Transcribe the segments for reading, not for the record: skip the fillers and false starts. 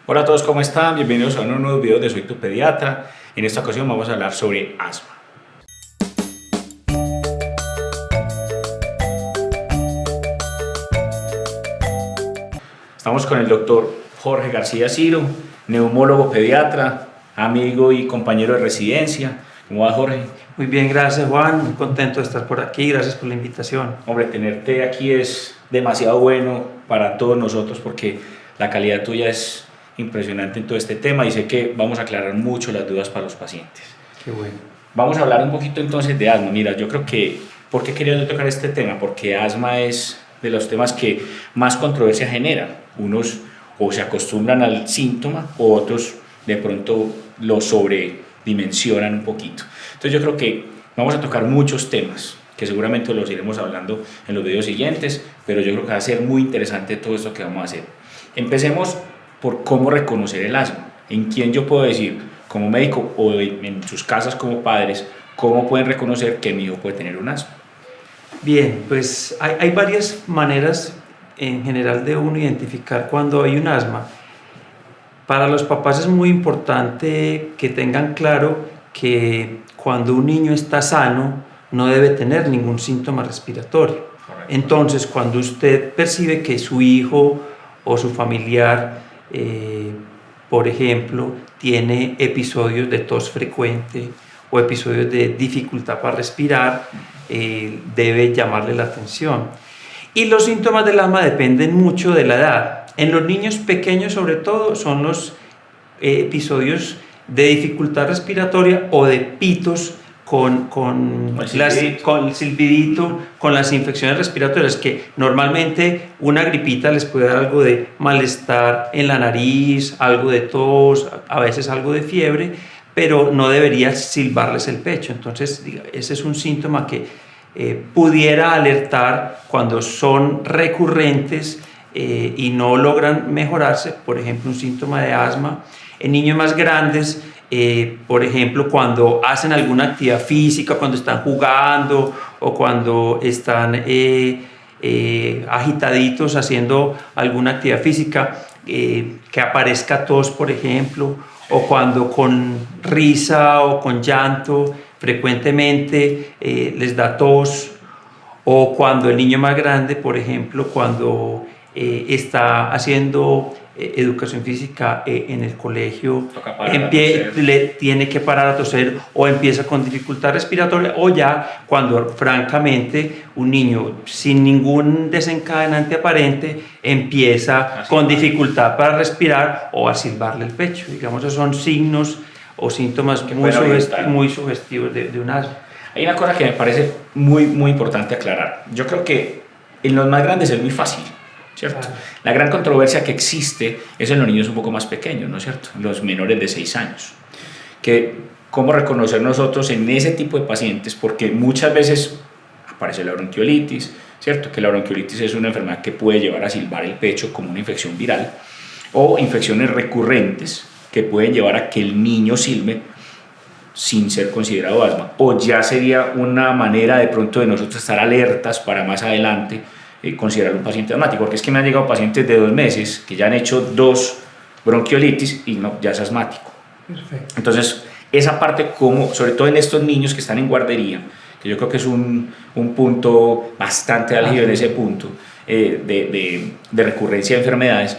Hola a todos, ¿cómo están? Bienvenidos a un nuevo video de Soy tu Pediatra. En esta ocasión vamos a hablar sobre asma. Estamos con el doctor Jorge García Ciro, neumólogo pediatra, amigo y compañero de residencia. ¿Cómo va, Jorge? Muy bien, gracias Juan, muy contento de estar por aquí, gracias por la invitación. Hombre, tenerte aquí es demasiado bueno para todos nosotros porque la calidad tuya es impresionante en todo este tema y sé que vamos a aclarar mucho las dudas para los pacientes. Qué bueno. Vamos a hablar un poquito entonces de asma. Mira, yo creo que, ¿por qué quería yo tocar este tema? Porque asma es de los temas que más controversia genera. Unos o se acostumbran al síntoma o otros de pronto lo sobredimensionan un poquito. Entonces yo creo que vamos a tocar muchos temas que seguramente los iremos hablando en los videos siguientes, pero yo creo que va a ser muy interesante todo esto que vamos a hacer. Empecemos por cómo reconocer el asma, en quién yo puedo decir como médico o en sus casas como padres, cómo pueden reconocer que mi hijo puede tener un asma. Bien, pues hay varias maneras en general de uno identificar cuando hay un asma. Para los papás es muy importante que tengan claro que cuando un niño está sano no debe tener ningún síntoma respiratorio. Correcto. Entonces, cuando usted percibe que su hijo o su familiar por ejemplo, tiene episodios de tos frecuente o episodios de dificultad para respirar, debe llamarle la atención. Y los síntomas del asma dependen mucho de la edad. En los niños pequeños, sobre todo, son los episodios de dificultad respiratoria o de pitos con el silbidito, con las infecciones respiratorias, que normalmente una gripita les puede dar algo de malestar en la nariz, algo de tos, a veces algo de fiebre, pero no debería silbarles el pecho. Entonces, ese es un síntoma que pudiera alertar cuando son recurrentes y no logran mejorarse, por ejemplo, un síntoma de asma. En niños más grandes, por ejemplo, cuando hacen alguna actividad física, cuando están jugando o cuando están agitaditos haciendo alguna actividad física, que aparezca tos, por ejemplo, o cuando con risa o con llanto frecuentemente les da tos, o cuando el niño más grande, por ejemplo, cuando está haciendo educación física en el colegio, le tiene que parar a toser o empieza con dificultad respiratoria, o ya cuando francamente un niño sin ningún desencadenante aparente empieza con dificultad para respirar o a silbarle el pecho. Digamos, esos son signos o síntomas muy sugestivos de un asma. Hay una cosa que me parece muy importante aclarar. Yo creo que en los más grandes es muy fácil, ¿cierto? Claro. La gran controversia que existe es en los niños un poco más pequeños, ¿no es cierto? Los menores de 6 años. ¿Cómo reconocer nosotros en ese tipo de pacientes? Porque muchas veces aparece la bronquiolitis, ¿cierto? Que la bronquiolitis es una enfermedad que puede llevar a silbar el pecho como una infección viral, o infecciones recurrentes que pueden llevar a que el niño silbe sin ser considerado asma, o ya sería una manera de pronto de nosotros estar alertas para más adelante considerar un paciente asmático, porque es que me han llegado pacientes de 2 meses que ya han hecho 2 bronquiolitis y no, ya es asmático. Perfecto. Entonces, esa parte, como, sobre todo en estos niños que están en guardería, que yo creo que es un punto bastante álgido en ese punto de recurrencia de enfermedades,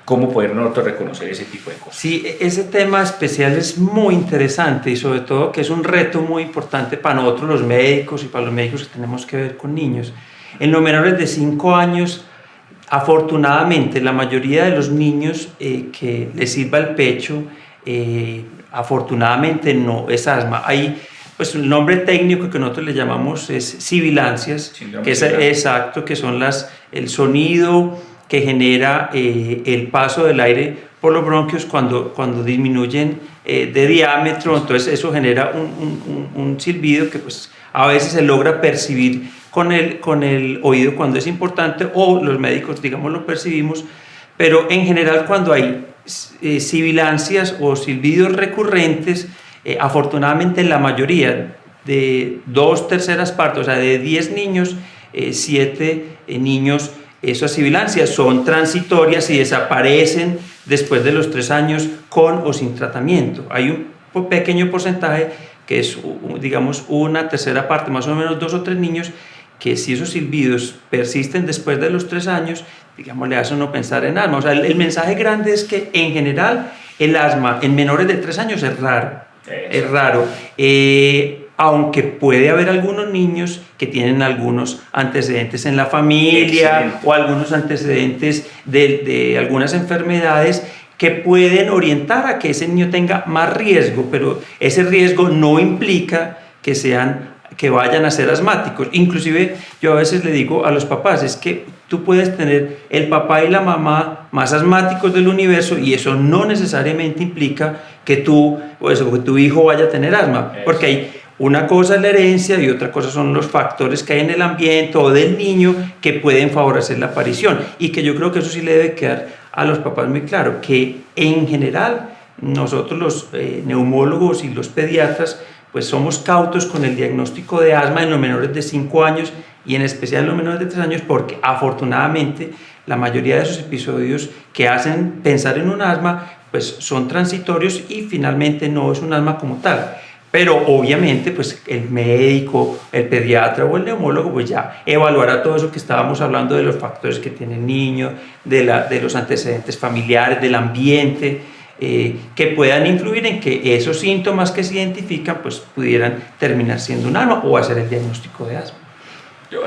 ¿cómo poder nosotros reconocer ese tipo de cosas? Sí, ese tema especial es muy interesante y sobre todo que es un reto muy importante para nosotros los médicos y para los médicos que tenemos que ver con niños. En los menores de 5 años, afortunadamente, la mayoría de los niños que les silba el pecho, afortunadamente no es asma. Hay, pues el nombre técnico que nosotros le llamamos es sibilancias, que es exacto, que son el sonido que genera el paso del aire por los bronquios cuando disminuyen de diámetro. Entonces eso genera un silbido que pues a veces se logra percibir con el oído cuando es importante, o los médicos, digamos, lo percibimos, pero en general cuando hay sibilancias o silbidos recurrentes, afortunadamente la mayoría de 2/3 partes, o sea, de 10 niños, 7 niños, esas sibilancias son transitorias y desaparecen después de los 3 años con o sin tratamiento. Hay un pequeño porcentaje que es, digamos, una tercera parte, más o menos 2 o 3 niños, que si esos silbidos persisten después de los 3 años, digamos, le hace uno pensar en asma. O sea, el mensaje grande es que en general el asma en menores de 3 años es raro. Es raro. Aunque puede haber algunos niños que tienen algunos antecedentes en la familia. Excelente. O algunos antecedentes de algunas enfermedades que pueden orientar a que ese niño tenga más riesgo, pero ese riesgo no implica que vayan a ser asmáticos. Inclusive yo a veces le digo a los papás, es que tú puedes tener el papá y la mamá más asmáticos del universo y eso no necesariamente implica que tu hijo vaya a tener asma, porque hay una cosa es la herencia y otra cosa son los factores que hay en el ambiente o del niño que pueden favorecer la aparición, y que yo creo que eso sí le debe quedar a los papás muy claro, que en general nosotros los neumólogos y los pediatras pues somos cautos con el diagnóstico de asma en los menores de 5 años y en especial en los menores de 3 años, porque afortunadamente la mayoría de esos episodios que hacen pensar en un asma pues son transitorios y finalmente no es un asma como tal. Pero obviamente pues el médico, el pediatra o el neumólogo pues ya evaluará todo eso que estábamos hablando de los factores que tiene el niño, de los antecedentes familiares, del ambiente, que puedan influir en que esos síntomas que se identifican pues pudieran terminar siendo un asma o hacer el diagnóstico de asma.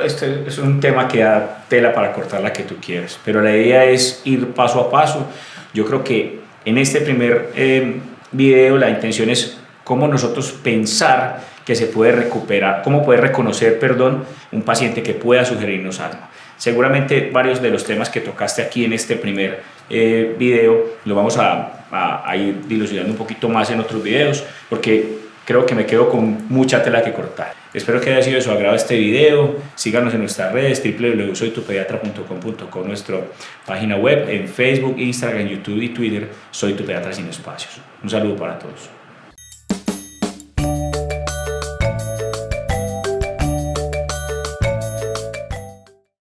Este es un tema que da tela para cortar la que tú quieras, pero la idea es ir paso a paso. Yo creo que en este primer video la intención es cómo nosotros pensar que se puede recuperar, cómo poder reconocer, un paciente que pueda sugerirnos asma. Seguramente varios de los temas que tocaste aquí en este primer video lo vamos a ir dilucidando un poquito más en otros videos, porque creo que me quedo con mucha tela que cortar. Espero que haya sido de su agrado este video. Síganos en nuestras redes, www.soytupediatra.com.co, nuestra página web, en Facebook, Instagram, YouTube y Twitter, Soy Tu Pediatra Sin Espacios. Un saludo para todos.